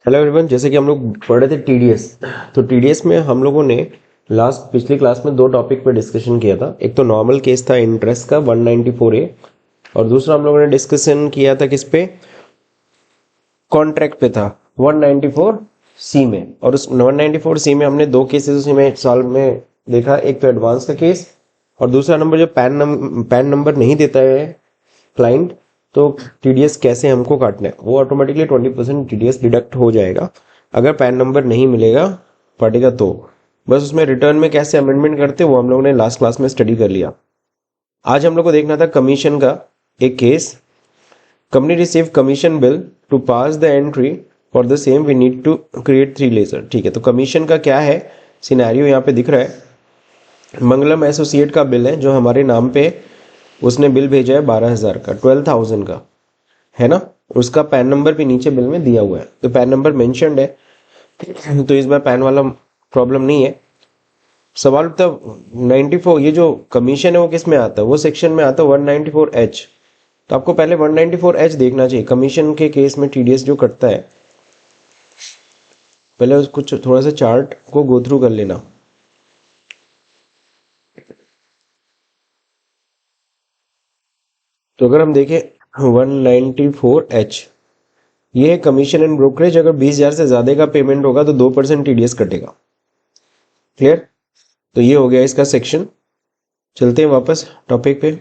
Hello everyone, जैसे कि हम लोग पढ़ रहे थे टीडीएस। तो टीडीएस में हम लोगों ने पिछली क्लास में दो टॉपिक पे डिस्कशन किया था। एक तो नॉर्मल केस था इंटरेस्ट का 194A, और दूसरा हम लोगों ने डिस्कशन किया था किस पे, कॉन्ट्रैक्ट पे था 194C में। और उस 194C में हमने दो केसेस उसमें सॉल्व में देखा। एक तो एडवांस का केस, और दूसरा नंबर जो पैन नंबर नहीं देता है क्लाइंट, तो टीडीएस कैसे हमको काटना है। वो ऑटोमेटिकली 20% टीडीएस डिडक्ट हो जाएगा अगर पैन नंबर नहीं मिलेगा पार्टी का। तो बस उसमें रिटर्न में कैसे अमेंडमेंट करते वो हम लोगों ने लास्ट क्लास में स्टडी कर लिया। आज हम लोग को देखना था कमीशन का एक केस। Company receive commission bill to pass the entry for the same we need to create 3 ledger. ठीक है, तो कमीशन का क्या है सिनेरियो यहाँ पे दिख रहा है। मंगलम एसोसिएट का बिल है जो हमारे नाम पे उसने बिल भेजा है 12,000 का, 12,000 का, है ना। उसका पैन नंबर भी नीचे बिल में दिया हुआ है, तो पैन नंबर मेंशन्ड है, तो इस बार पैन वाला प्रॉब्लम नहीं है। सवाल तब 94 ये जो कमीशन है वो किस में आता है, वो सेक्शन में आता है 194H। तो आपको पहले 194H देखना चाहिए कमीशन के केस में टीडीएस जो कटता है। पहले कुछ थोड़ा सा चार्ट को गो थ्रू कर लेना। तो अगर हम देखें 194H, ये है कमीशन एंड ब्रोकरेज। अगर 20,000 से ज्यादा का पेमेंट होगा तो 2% टीडीएस कटेगा। क्लियर। तो ये हो गया इसका सेक्शन। चलते हैं वापस टॉपिक पे।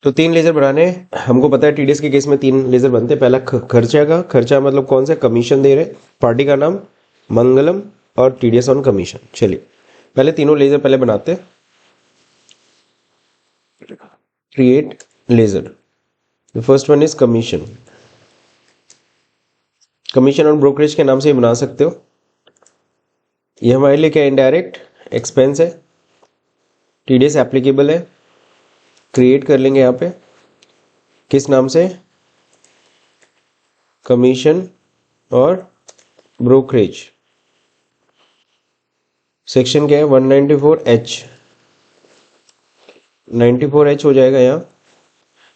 तो 3 लेजर बनाने हैं। हमको पता है टीडीएस के केस में 3 लेजर बनते हैं। पहला खर्चा का, खर्चा मतलब कौन सा, कमीशन दे रहे, पार्टी का नाम मंगलम और टीडीएस ऑन कमीशन। चलिए पहले तीनों लेजर पहले बनाते हैं। Create ledger. The first one is commission. Commission और ब्रोकरेज के नाम से ही बना सकते हो। ये हमारे लिए क्या इनडायरेक्ट एक्सपेंस है, टीडीएस एप्लीकेबल है। क्रिएट कर लेंगे यहाँ पे किस नाम से, कमीशन और ब्रोकरेज। सेक्शन क्या है 194H, 94H हो जाएगा। यहाँ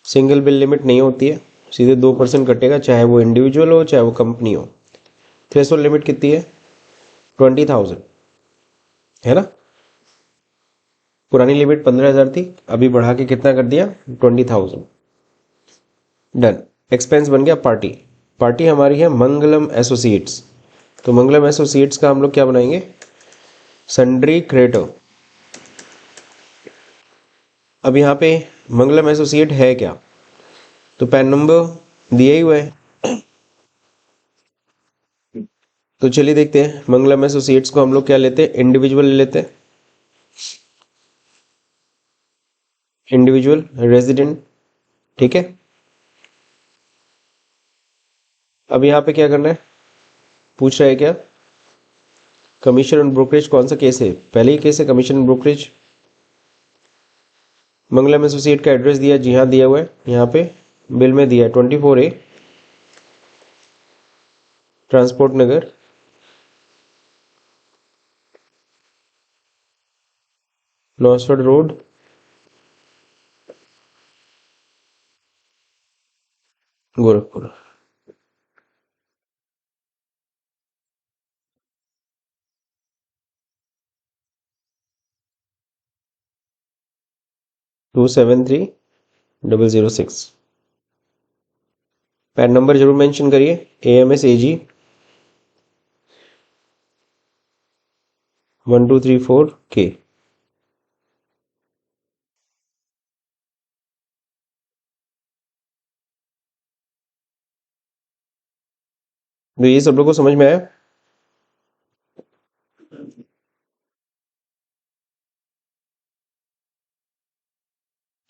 सिंगल बिल लिमिट नहीं होती है, सीधे 2% कटेगा, चाहे वो इंडिविजुअल हो चाहे वो कंपनी हो। थ्रेशोल्ड लिमिट कितनी है, 20,000, है ना। पुरानी लिमिट 15,000 थी, अभी बढ़ा के कितना कर दिया, 20,000। डन। एक्सपेंस बन गया पार्टी। पार्टी हमारी है मंगलम एसोसिएट्स। तो मंगलम एसोसिएट्स का हम लोग क्या बनाएंगे, सन्ड्री क्रेडिटर। अब यहाँ पे मंगलम एसोसिएट है क्या, तो पैन नंबर दिया ही हुआ है। तो चलिए देखते हैं मंगलम एसोसिएट्स को हम लोग क्या लेते हैं, इंडिविजुअल ले लेते हैं। इंडिविजुअल रेजिडेंट, ठीक है। अब यहाँ पे क्या करना है, पूछ रहा है क्या, कमीशन एंड ब्रोकरेज कौन सा केस है, पहले ही केस है commission and brokerage. Mangalam associate का एड्रेस दिया, जी हाँ दिया हुआ है, यहाँ पे बिल में दिया है 24A ट्रांसपोर्ट नगर, नॉसफर्ड road, Gorakhpur. Two 73006। PAN number जरूर मेंशन करिए, AMSAG 1234K। तो ये सब लोग को समझ में आया।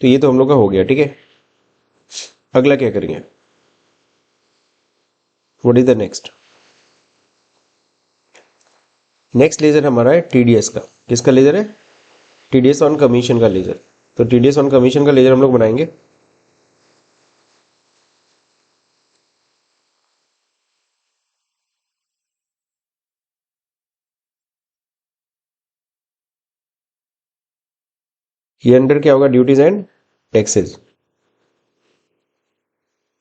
तो ये तो हम लोग का हो गया, ठीक है। अगला क्या करेंगे, what is the next. Next ledger हमारा है टीडीएस का। किसका लेजर है, टीडीएस ऑन कमीशन का लेजर। तो टीडीएस ऑन कमीशन का लेजर हम लोग बनाएंगे। ये अंडर क्या होगा, duties and taxes.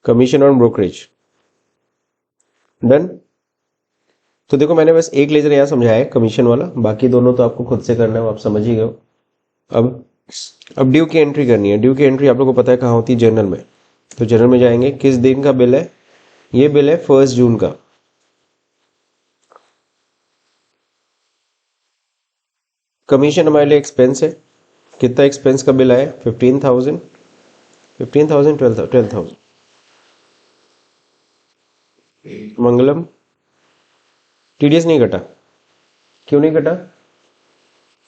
Commission on brokerage. Done. तो देखो मैंने बस एक लेजर यहाँ समझाया है कमीशन वाला, बाकी दोनों तो आपको खुद से करना है, वो आप समझ ही गए हो। अब ड्यू की एंट्री करनी है। ड्यू की एंट्री आप लोगों को पता है कहाँ होती है, जर्नल में। तो जर्नल में जाएंगे, किस दिन का बिल है, ये बिल है 1 जून का। कमीशन हमारे लिए एक्सपेंस है। कितना एक्सपेंस का बिल आया? 15,000 12,000। मंगलम टीडीएस नहीं कटा। क्यों नहीं कटा?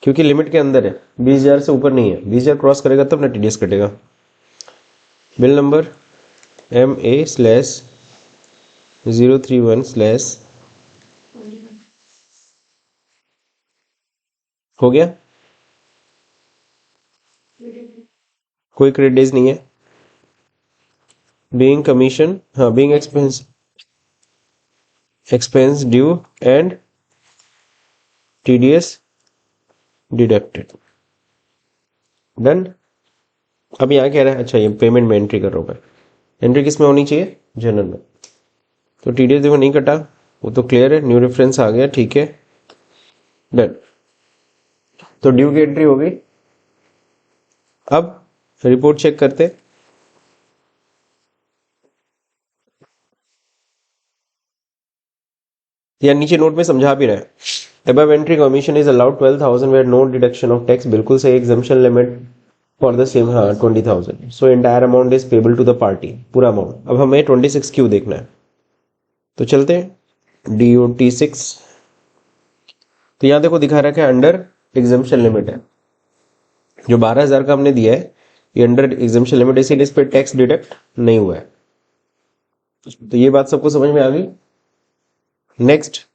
क्योंकि लिमिट के अंदर है, 20,000 से ऊपर नहीं है। 20,000 क्रॉस करेगा तब ना टीडीएस कटेगा। बिल नंबर MA/031/ हो गया। कोई क्रेडिट डेज नहीं है। बीइंग कमीशन, हाँ being expense due and TDS deducted. Done. अब यहाँ कह रहा है, अच्छा ये पेमेंट में एंट्री कर रहा हूँ मैं। एंट्री किस में होनी चाहिए? जर्नल में। तो टीडीएस देखो नहीं कटा, वो तो क्लियर है, न्यू रेफरेंस आ गया, ठीक है। डन। तो ड्यू की एंट्री हो गई। अब रिपोर्ट चेक करते। या नीचे नोट में समझा भी रहा है, above entry commission is allowed 12,000 where no deduction of tax। बिल्कुल सही। exemption limit for the same, हाँ 20,000। so entire amount is payable to the party, पूरा अमाउंट। अब हमें 26 क्यों देखना है, तो चलते हैं DOT6। तो यहाँ देखो दिखा रखा है अंडर एग्जाम्पशन लिमिट है। जो 12,000 का हमने दिया है ये अंडर एग्जाम्पशन लिमिट, इसीलिए इस पर टैक्स डिडक्ट नहीं हुआ है। तो ये बात सबको समझ में आ गई। नेक्स्ट,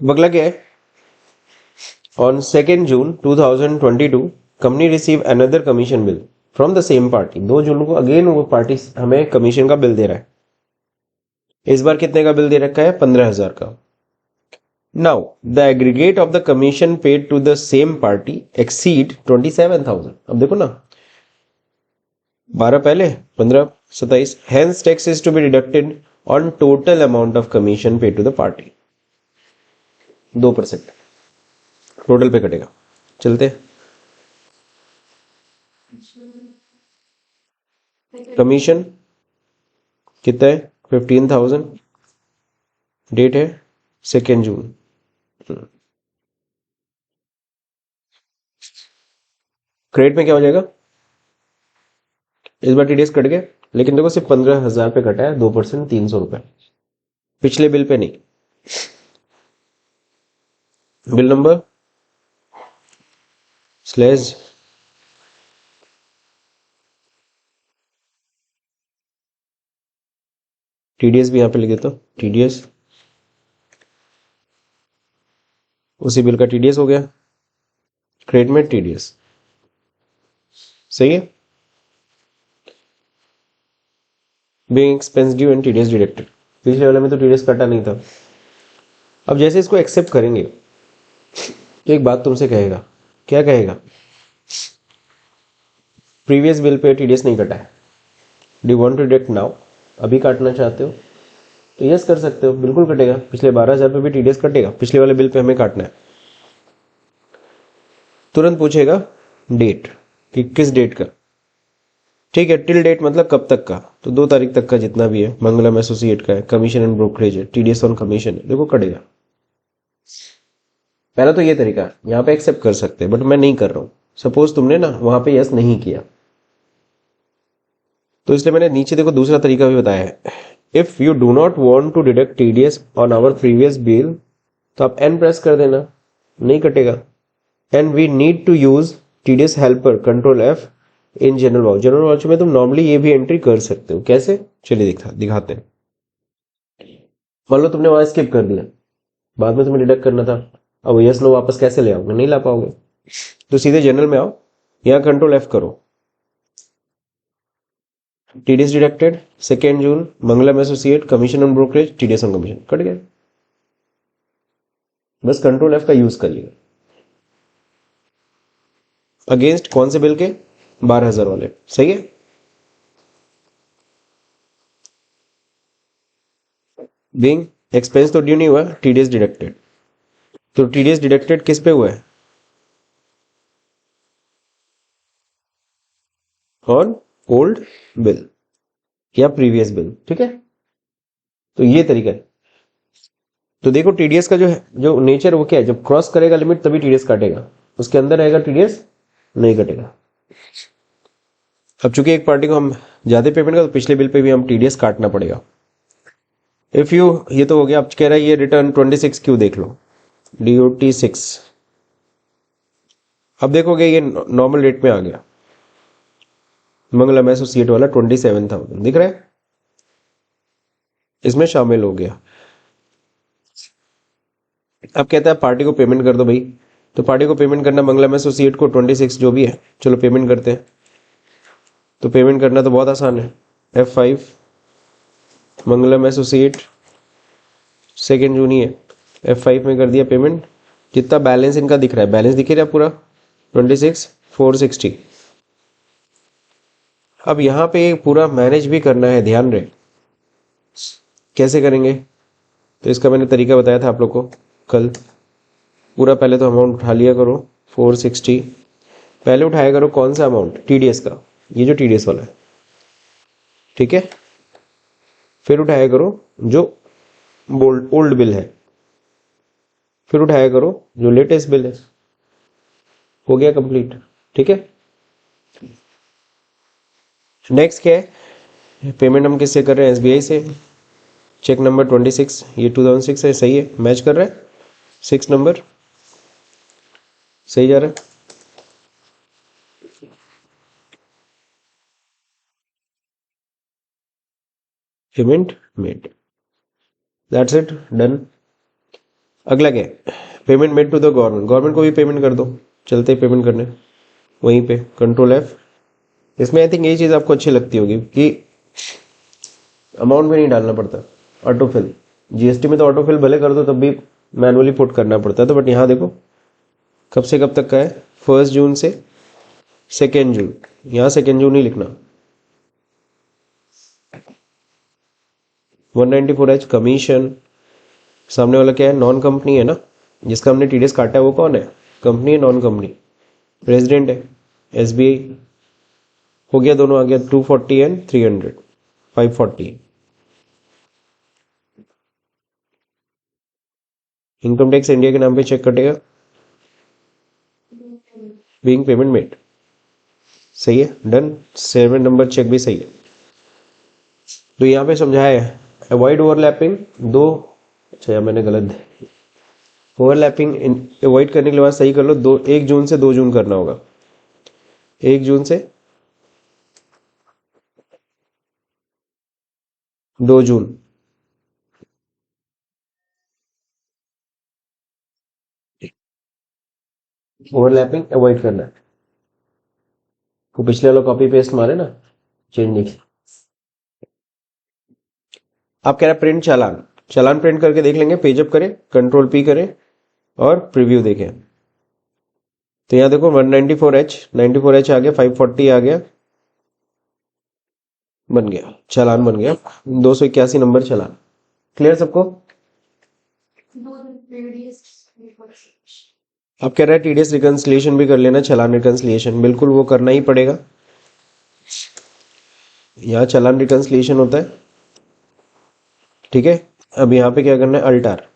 अगला क्या है? On 2 June 2022 company receive another commission bill from the same party. 2 जून को अगेन वो पार्टी हमें कमीशन का बिल दे रहा है। इस बार कितने का बिल दे रखा है? 15,000 का। Now the aggregate of the commission paid to the same party exceed 27,000। अब देखो ना, 12 पहले, 15 27, hence tax is to be deducted on total amount of commission paid to the party. 2% total पे कटेगा। चलते, कमीशन कितना है? 15,000। डेट है 2 जून। क्रेडिट में क्या हो जाएगा? इस बार टीडीएस कट गया, लेकिन देखो सिर्फ 15,000 पे कटा है, 2%, 300 रुपए। पिछले बिल पे नहीं। बिल नंबर स्लैश टीडीएस भी यहां पे लिख देता हूं, टीडीएस। उसी बिल का टीडीएस हो गया, क्रेडिट में टीडीएस। सही है। Being expense due and TDS deducted. पिछले वाले में तो टीडीएस कटा नहीं था। अब जैसे इसको एक्सेप्ट करेंगे तो एक बात तुमसे कहेगा, क्या कहेगा? प्रीवियस बिल पे टीडीएस नहीं कटा है, do want to deduct now? अभी काटना चाहते हो तो यस कर सकते हो, बिल्कुल कटेगा। पिछले 12,000 पे भी टीडीएस कटेगा, पिछले वाले बिल पे हमें काटना है। तुरंत पूछेगा डेट, कि किस डेट का। ठीक है, टिल डेट मतलब कब तक का? तो 2 तारीख तक का जितना भी है। मंगलम एसोसिएट का है, कमीशन एंड ब्रोकरेज है, टीडीएस ऑन कमीशन है, देखो कटेगा। पहला तो ये तरीका है, यहाँ पे एक्सेप्ट कर सकते हैं, बट मैं नहीं कर रहा हूं। सपोज तुमने ना वहां पे यस नहीं किया, तो इसलिए मैंने नीचे देखो दूसरा तरीका भी बताया है। If you do not want to deduct TDS on our previous bill, तो आप एन प्रेस कर देना, नहीं कटेगा। And we need to use TDS helper Ctrl+F in journal voucher. Journal voucher में तुम नॉर्मली ये भी एंट्री कर सकते हो। कैसे? चलिए दिखाते हैं। मान लो तुमने वहां स्किप कर दिया, बाद में तुम्हें डिडक्ट करना था, अब यस नो वापस कैसे ले आओगे? नहीं ला पाओगे। तो सीधे जनरल में आओ, यहाँ Ctrl+F करो, TDS deducted 2 June, Mangalam associate, commission on brokerage, TDS on commission, cut गया। बस Ctrl+F का यूज करिएगा। अगेंस्ट कौन से बिल के? 12,000 वाले। सही है। बीइंग एक्सपेंस तो ड्यू नहीं हुआ, टीडीएस डिडक्टेड। तो टीडीएस डिडक्टेड किस पे हुआ है? ऑन ओल्ड बिल या प्रीवियस बिल। ठीक है, तो ये तरीका है। तो देखो टीडीएस का जो है, जो नेचर वो क्या है, जब क्रॉस करेगा लिमिट तभी टीडीएस काटेगा, उसके अंदर रहेगा टीडीएस नहीं कटेगा। अब चूंकि एक पार्टी को हम ज्यादा पेमेंट का, तो पिछले बिल पे भी हम टीडीएस काटना पड़ेगा। इफ यू, ये तो हो गया। अब कह रहा है ये रिटर्न 26 क्यों, देख लो DOT 6। अब देखोगे ये नॉर्मल रेट में आ गया, मंगलम एसोसिएट वाला 27,000 दिख रहा है, इसमें शामिल हो गया। अब कहता है पार्टी को पेमेंट कर दो भाई, तो पार्टी को पेमेंट करना मंगलम एसोसिएट को 26 जो भी है, चलो पेमेंट करते हैं। तो पेमेंट करना तो बहुत आसान है, F5 मंगलम एसोसिएट, 2 जून ही है, F5 में कर दिया पेमेंट। जितना बैलेंस इनका दिख रहा है, बैलेंस दिख रहा है पूरा 26,460। अब यहाँ पे पूरा मैनेज भी करना है, ध्यान रहे कैसे करेंगे। तो इसका मैंने तरीका बताया था आप लोग को कल। पूरा पहले तो अमाउंट उठा लिया करो 460। पहले उठाया करो कौन सा अमाउंट, टीडीएस का, ये जो टीडीएस वाला है, ठीक है। फिर उठाया करो जो ओल्ड बिल है, फिर उठाया करो जो लेटेस्ट बिल है। हो गया कंप्लीट, ठीक है। नेक्स्ट क्या है, पेमेंट हम किससे कर रहे हैं, एसबीआई से। चेक नंबर 26, ये 2006 है, सही है, मैच कर रहा है। 6 नंबर सही जा रहा है। Payment made, that's it, done. अगला क्या है, payment made to the government, government को भी पेमेंट कर दो। चलते पेमेंट करने वहीं पे, कंट्रोल F। इसमें आई थिंक यही चीज आपको अच्छी लगती होगी कि अमाउंट भी नहीं डालना पड़ता, ऑटोफिल। जीएसटी में तो ऑटोफिल भले कर दो तब भी मैनुअली पुट करना पड़ता है, तो बट यहाँ देखो कब से कब तक का है, 1 जून से 2 जून। यहाँ 2 जून ही लिखना। 194H कमीशन, सामने वाला क्या है, नॉन कंपनी है ना, जिसका हमने टीडीएस काटा है वो कौन है, कंपनी है, नॉन कंपनी, रेजिडेंट है, एसबीआई। हो गया, दोनों आ गया, 240 एंड 300, 540। इनकम टैक्स इंडिया के नाम पे चेक कटेगा, बीइंग पेमेंट मेड, सही है, डन। 7 नंबर चेक भी सही है। तो यहाँ पे समझाया है अवॉइड ओवरलैपिंग, दो, अच्छा यार मैंने गलत, ओवरलैपिंग अवॉइड करने के लिए सही कर लो, 1 जून से 2 जून करना होगा, 1 जून से 2 जून। ओवरलैपिंग अवॉइड करना है। वो पिछले वाला कॉपी पेस्ट मारे ना, चेंज नहीं। आप कह रहे हैं प्रिंट चालान, चालान प्रिंट करके देख लेंगे, पेजअप करें, कंट्रोल P करें और प्रीव्यू देखें। तो यहाँ देखो 194H, 94H आ गया, 540 आ गया, बन गया, चालान बन गया, 281 नंबर चालान। क्लियर सबको। आप कह रहे हैं टीडीएस रिकंसिलिएशन भी कर लेना, चालान रिकंसिलिएशन बिल्कुल वो करना ही पड़ेगा। यहाँ चालान रिकंसिलिएशन होता है, ठीक है। अब यहाँ पे क्या करना है, अल्टार,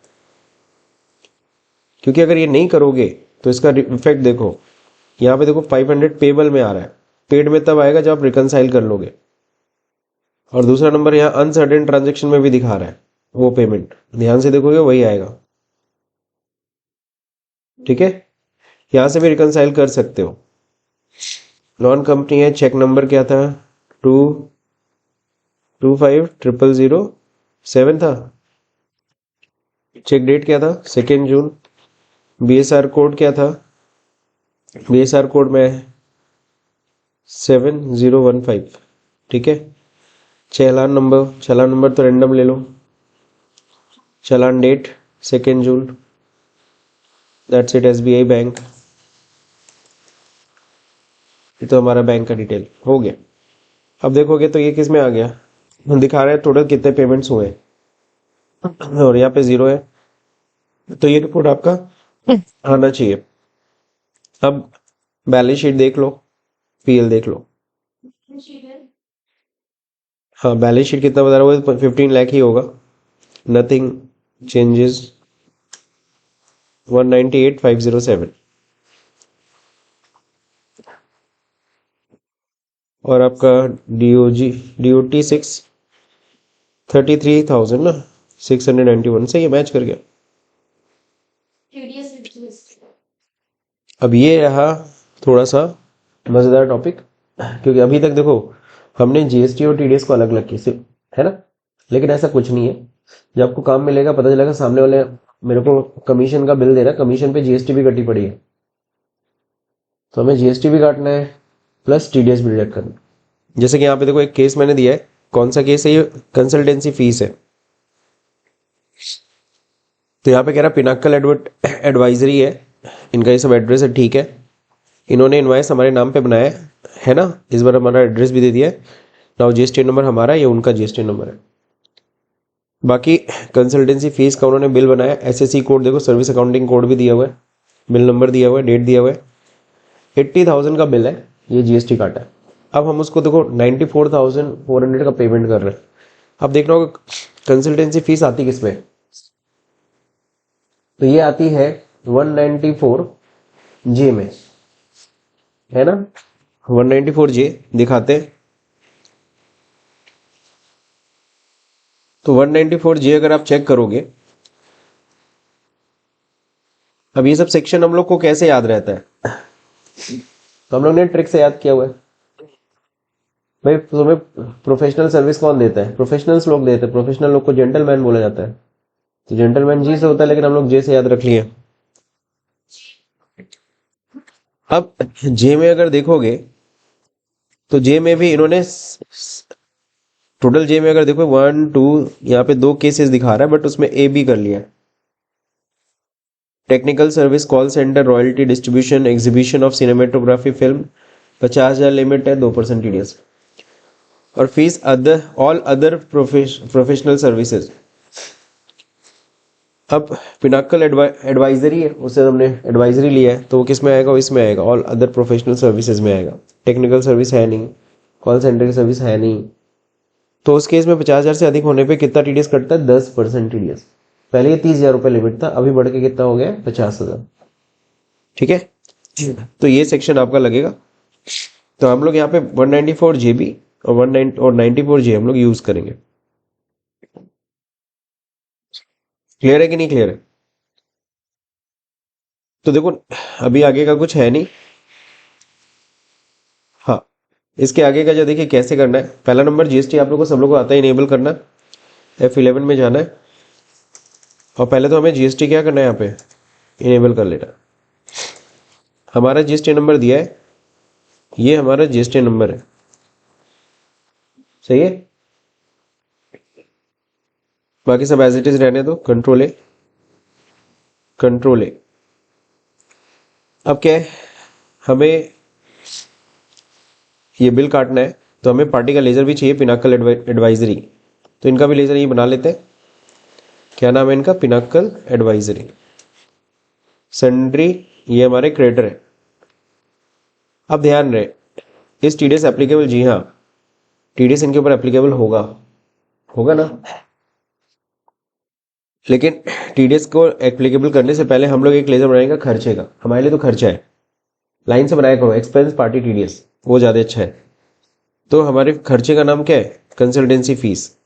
क्योंकि अगर ये नहीं करोगे तो इसका इफेक्ट देखो। यहाँ पे देखो 500 पेबल में आ रहा है, पेड में तब आएगा जब आप रिकंसाइल कर लोगे। और दूसरा नंबर यहाँ अनसर्टेन ट्रांजेक्शन में भी दिखा रहा है, वो पेमेंट ध्यान से देखोगे वही आएगा, ठीक है। यहां से भी रिकंसाइल कर सकते हो। नॉन कंपनी है, चेक नंबर क्या था, 2250007 था। चेक डेट क्या था, 2 जून। बीएसआर कोड क्या था, बीएसआर कोड में 7015, ठीक है। चालान नंबर तो रेंडम ले लो। चालान date 2 June, that's it, SBI bank. ये तो हमारा बैंक का डिटेल हो गया। अब देखोगे तो ये किस में आ गया, दिखा रहा है टोटल कितने पेमेंट्स हुए और यहाँ पे 0 है, तो ये रिपोर्ट आपका आना चाहिए। अब बैलेंस शीट देख लो, पीएल देख लो। हाँ बैलेंस शीट कितना बता रहा है, वो 15 लाख ही होगा, नथिंग चेंजेस। 198,507 और आपका DOT 33,000 ना, 691 से ये मैच कर गया। अब ये रहा थोड़ा सा मजेदार टॉपिक, क्योंकि अभी तक देखो हमने जीएसटी और टीडीएस को अलग अलग किए है ना, लेकिन ऐसा कुछ नहीं है। जब आपको काम मिलेगा पता चलेगा सामने वाले मेरे को कमीशन का बिल दे रहा है, कमीशन पे जीएसटी भी कटी पड़ी है, तो हमें जीएसटी भी काटना है प्लस टीडीएस भी डिडक्ट करना है। जैसे कि यहाँ पे देखो एक केस मैंने दिया है, कौन सा केस है ये, कंसल्टेंसी फीस है। तो यहाँ पे कह रहा पिनाकल एडवाइजरी है, इनका ये सब एड्रेस है, ठीक है। इन्होंने इनवाइस हमारे नाम पे बनाया है ना, इस बार हमारा एड्रेस भी दे दिया है। नाउ जीएसटी नंबर हमारा, ये उनका जीएसटी नंबर है। बाकी कंसल्टेंसी फीस का उन्होंने बिल बनाया, एसएससी कोड देखो, सर्विस अकाउंटिंग कोड भी दिया हुआ है, बिल नंबर दिया हुआ है, डेट दिया हुआ है। 80,000 का बिल है, ये जीएसटी काटा है। अब हम उसको देखो 94,400 का पेमेंट कर रहे हैं। अब देखना होगा कंसल्टेंसी फीस आती किस में, तो ये आती है 194J में, है ना। 194J दिखाते हैं, तो 194J अगर आप चेक करोगे, अब ये सब सेक्शन हम लोग को कैसे याद रहता है, तो हम लोग ने ट्रिक से याद किया हुआ है। भाई तुम्हें प्रोफेशनल सर्विस कौन देता है, प्रोफेशनल्स लोग देते हैं, प्रोफेशनल लोग को जेंटलमैन बोला जाता है, तो जेंटलमैन जी से होता है, लेकिन हम लोग जे से याद रख लिए। अब जे में अगर देखोगे तो जे में भी इन्होंने टोटल जे में अगर देखो 1 2 यहाँ पे 2 केसेस दिखा रहा है, बट उसमें ए बी कर लिया। Technical service, call centre, royalty, distribution, exhibition of cinematography film, 50,000 limit है, 2% टीडीएस और fees other all other professional services. अब पिनाकल एडवाइजरी है, उससे हमने एडवाइजरी लिया है, तो वो किस में आएगा, वो इसमें आएगा, ऑल अदर प्रोफेशनल सर्विसेज में आएगा। टेक्निकल सर्विस है नहीं, कॉल सेंटर की सर्विस है नहीं, तो उस केस में 50,000 से अधिक होने पे कितना टीडीएस कटता है, 10% टीडीएस। पहले ये 30,000 रुपये लिमिट था, अभी बढ़ के कितना हो गया, 50,000। ठीक है, तो ये सेक्शन आपका लगेगा। तो हम लोग यहाँ पे 194JB और 94J हम लोग यूज करेंगे। क्लियर है कि नहीं क्लियर है। तो देखो अभी आगे का कुछ है नहीं, हाँ इसके आगे का जो देखिए कैसे करना है। पहला नंबर जीएसटी आप लोग को सब लोग को आता है, इनेबल करना। F11 में जाना है और पहले तो हमें जीएसटी क्या करना है, यहाँ पे इनेबल कर लेना। हमारा जीएसटी नंबर दिया है, ये हमारा जीएसटी नंबर है, सही है। बाकी सब एज इट इज रहने दो, कंट्रोल ए। अब क्या है, हमें ये बिल काटना है, तो हमें पार्टी का लेजर भी चाहिए, पिनाकल एडवाइजरी। तो इनका भी लेजर ये बना लेते हैं, क्या नाम है इनका, पिनाकल एडवाइजरी। सन्ड्री ये हमारे क्रेडिटर है। अब ध्यान रहे, इस टीडीएस एप्लीकेबल, जी हाँ टीडीएस इनके ऊपर एप्लीकेबल होगा ना, लेकिन टीडीएस को एप्लीकेबल करने से पहले हम लोग एक लेजर बनाएंगे खर्चे का। हमारे लिए तो खर्चा है, लाइन से बनाया करो, एक्सपेंस पार्टी टीडीएस, वो ज्यादा अच्छा है। तो हमारे खर्चे का नाम क्या है, कंसल्टेंसी फीस।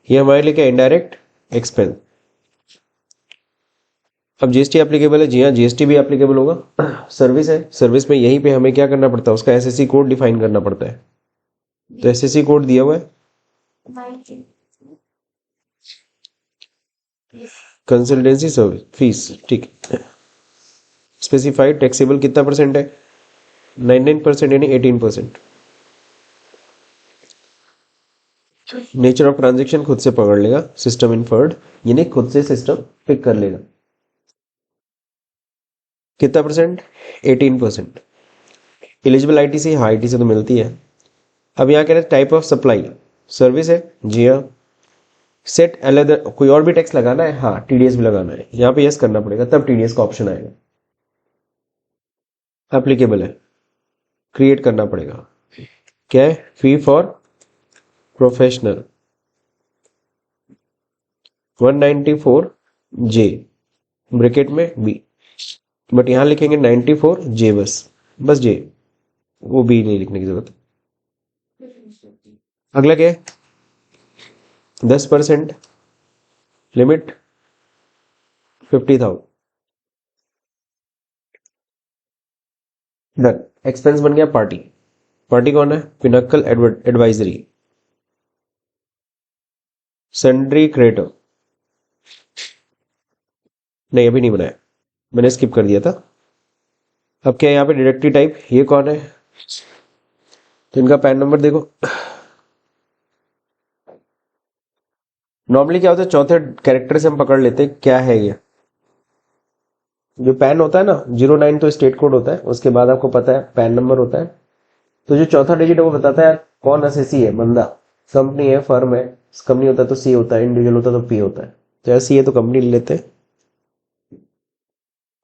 ये हमारे लिए क्या, इनडायरेक्ट एक्सपेंस। अब जीएसटी एप्लीकेबल है, जी हाँ जीएसटी भी एप्लीकेबल होगा। सर्विस है, सर्विस में यहीं पे हमें क्या करना पड़ता है, उसका एसएससी कोड डिफाइन करना पड़ता है। तो एसएससी कोड दिया हुआ है, कंसल्टेंसी सर्विस फीस, ठीक। स्पेसिफाइड टैक्सेबल कितना परसेंट है, 99% यानी 18%। नेचर ऑफ ट्रांजेक्शन खुद से पकड़ लेगा, सिस्टम इनफर्ड यानी खुद से सिस्टम पिक कर लेगा। कितना परसेंट, 18%। एलिजिबल आईटीसी, हाँ आईटीसी तो मिलती है। अब यहाँ कह रहे हैं टाइप ऑफ सप्लाई, सर्विस है, जी हाँ। सेट अलग कोई और भी टैक्स लगाना है, हाँ टीडीएस भी लगाना है, यहाँ पे यस करना पड़ेगा तब टीडीएस का ऑप्शन आएगा। एप्लीकेबल है, क्रिएट करना पड़ेगा। क्या है? Fee for professional 194 J bracket में बी, बट यहां लिखेंगे 94 जे, बस जे, वो बी नहीं लिखने की जरूरत। अगला क्या है? 10% लिमिट 50,000, डन। एक्सपेंस बन गया पार्टी। पार्टी कौन है? पिनाकल एडवाइजरी, सन्ड्री क्रेडिटर, नहीं अभी नहीं बनाया, मैंने स्किप कर दिया था। अब क्या है यहाँ पे? डिडक्टिव टाइप, ये कौन है? तो इनका पैन नंबर देखो। नॉर्मली क्या होता है, चौथे कैरेक्टर से हम पकड़ लेते हैं क्या है ये। जो पैन होता है ना 09 तो स्टेट कोड होता है, उसके बाद आपको पता है पैन नंबर होता है। तो जो चौथा डिजिट है वो बताता है कौन एसएससी है, बंदा, कंपनी है, फर्म है। कंपनी होता है तो सी होता है, इंडिविजुअल होता है तो पी होता है। तो ऐसी है तो कंपनी ले लेते हैं।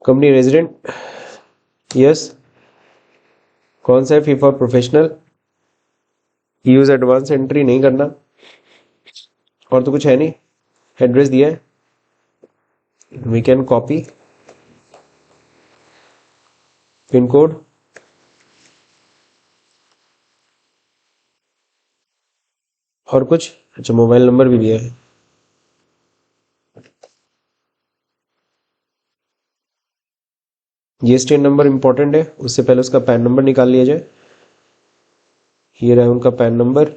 Company resident, yes. कौन सा है? Fee for professional, use advance entry नहीं करना, और तो कुछ है नहीं। एड्रेस दिया है, we can copy. Pin code, और कुछ? अच्छा मोबाइल नंबर भी दिया है। जीएसटी नंबर इंपॉर्टेंट है, उससे पहले उसका पैन नंबर निकाल लिया जाए। ये रहा उनका पैन नंबर।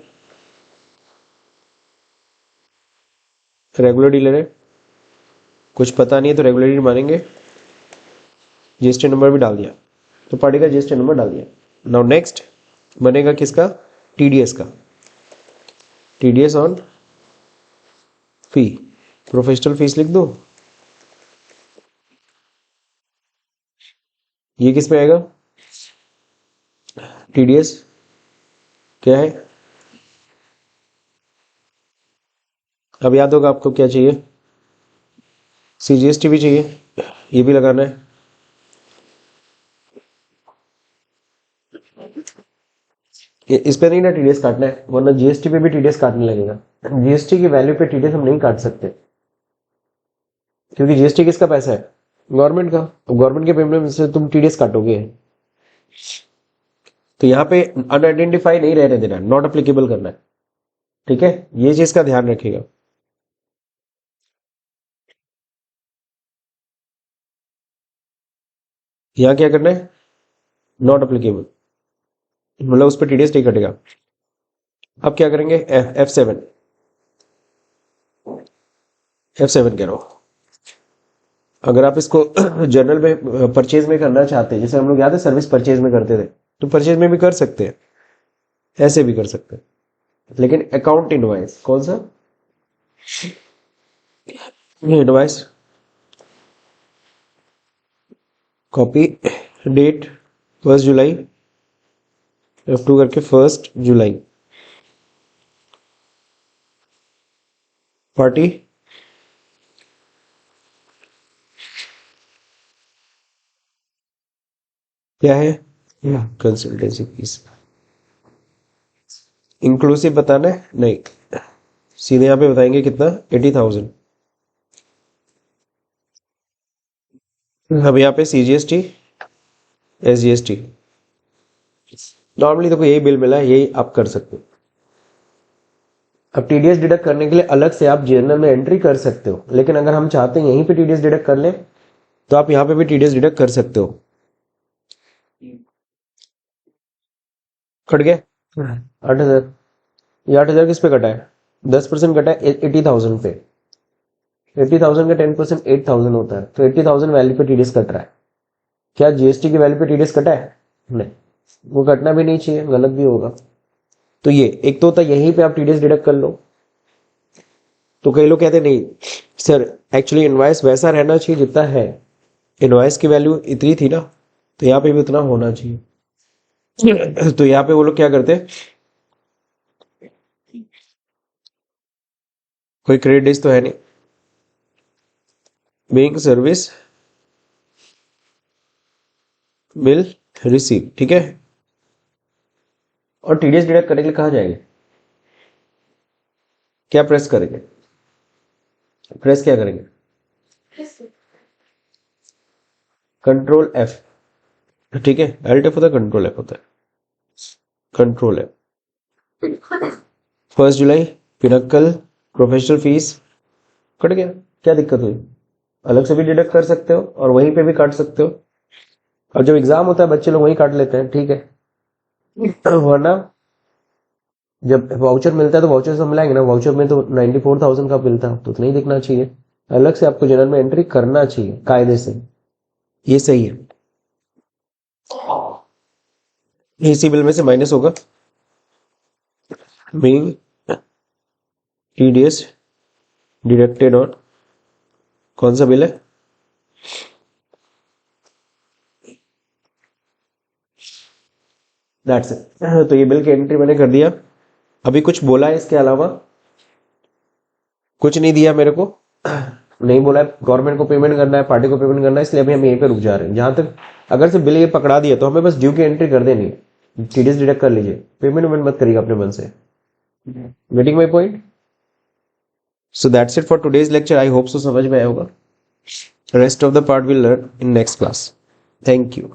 रेगुलर डीलर है, कुछ पता नहीं है तो रेगुलर डीलर मानेंगे। जीएसटी नंबर भी डाल दिया, तो पार्टी का जीएसटी नंबर डाल दिया। नाउ नेक्स्ट बनेगा किसका? टीडीएस का। TDS on fee, professional fees लिख दो। ये किस में आएगा? टीडीएस क्या है? अब याद होगा आपको क्या चाहिए? सीजीएसटी भी चाहिए, ये भी लगाना है। इस पे नहीं ना टीडीएस काटना है, वरना जीएसटी पे भी टीडीएस काटने लगेगा। जीएसटी की वैल्यू पे टीडीएस हम नहीं काट सकते, क्योंकि जीएसटी किसका पैसा है? गवर्नमेंट का। तो गवर्नमेंट के पेमेंट से तुम टीडीएस काटोगे, तो यहाँ पे अनआइडेंटिफाई नहीं रहने देना, नॉट अप्लीकेबल करना है। ठीक है, ये चीज का ध्यान रखिएगा। यहाँ क्या करना है? नॉट अप्लीकेबल, मतलब उस पर टीडीएस नहीं कटेगा। अब क्या करेंगे? F7 कह रहा हूं। अगर आप इसको जनरल में परचेज में करना चाहते हैं, जैसे हम लोग याद है सर्विस परचेज में करते थे, तो परचेज में भी कर सकते हैं, ऐसे भी कर सकते हैं। लेकिन अकाउंट इनवॉइस कौन सा? इनवॉइस कॉपी, डेट 1 जुलाई, F2 करके 1 जुलाई। पार्टी क्या है? Consultancy fees. इंक्लूसिव बताना है? नहीं, सीधे यहाँ पे बताएंगे कितना? 80,000। अब यहाँ पे सीजीएसटी, एसजीएसटी, नॉर्मली देखो यही बिल मिला है, यही आप कर सकते हो। अब टीडीएस डिडक्ट करने के लिए अलग से आप जनरल में एंट्री कर सकते हो, लेकिन अगर हम चाहते हैं यहीं पे टीडीएस डिडक्ट कर लें, तो आप यहाँ पे भी टीडीएस डिडक्ट कर सकते हो। कट गया 8,000। ये 8,000 किस पे कटा है? 10% कटा है 80,000 पे। 80,000 का 10% 8,000 होता है, तो 80,000 वैल्यू पे टीडीएस कट रहा है। क्या जीएसटी की वैल्यू पे टीडीएस कटा है? नहीं, वो कटना भी नहीं चाहिए, गलत भी होगा। तो ये एक तो होता है यहीं पे आप टीडीएस डिडक्ट कर लो। तो कई लोग कहते हैं नहीं सर, एक्चुअली इनवॉइस वैसा रहना चाहिए जितना है, इनवॉइस की वैल्यू इतनी थी ना, तो यहाँ पे भी उतना होना चाहिए। तो यहाँ पे वो लोग क्या करते हैं, कोई क्रेडिट डेज तो है नहीं, बीइंग सर्विस बिल रिसीव, ठीक है। और टीडीएस डिडक्ट करने के लिए कहाँ जाएंगे, क्या प्रेस करेंगे, प्रेस क्या करेंगे, कंट्रोल एफ, ठीक है। एल्ट एफ होता है, कंट्रोल एफ होता है, कंट्रोल एफ। 1 जुलाई पिनक्कल प्रोफेशनल फीस कट गया, क्या दिक्कत हुई, अलग से भी डिडक्ट कर सकते हो और वहीं पे भी काट सकते हो। और जब एग्जाम होता है बच्चे लोग वहीं काट लेते हैं, ठीक है। वरना जब वाउचर मिलता है तो वाउचर से हम मिलाएंगे ना, वाउचर में तो 94,000 का मिलता है तो नहीं दिखना चाहिए, अलग से आपको जनरल में एंट्री करना चाहिए कायदे से, ये सही है। इसी बिल में से माइनस होगा, बीइंग टीडीएस डिडक्टेड ऑन, कौन सा बिल है, दैट्स इट। तो ये बिल की एंट्री मैंने कर दिया। अभी कुछ बोला है इसके अलावा, कुछ नहीं दिया मेरे को, नहीं बोला है गवर्नमेंट को पेमेंट करना है, पार्टी को पेमेंट करना है, इसलिए अभी हम यहीं पे रुक जा रहे हैं। जहां तक अगर से बिल ये पकड़ा दिया तो हमें बस ड्यू की एंट्री कर देनी है, टीडीएस डिडक्ट कर लीजिए, पेमेंट वेमेंट मत करिएगा अपने मन से। Getting my point? So that's it for today's lecture, I hope so समझ में आया होगा। Rest of the part will learn in next class. Thank you.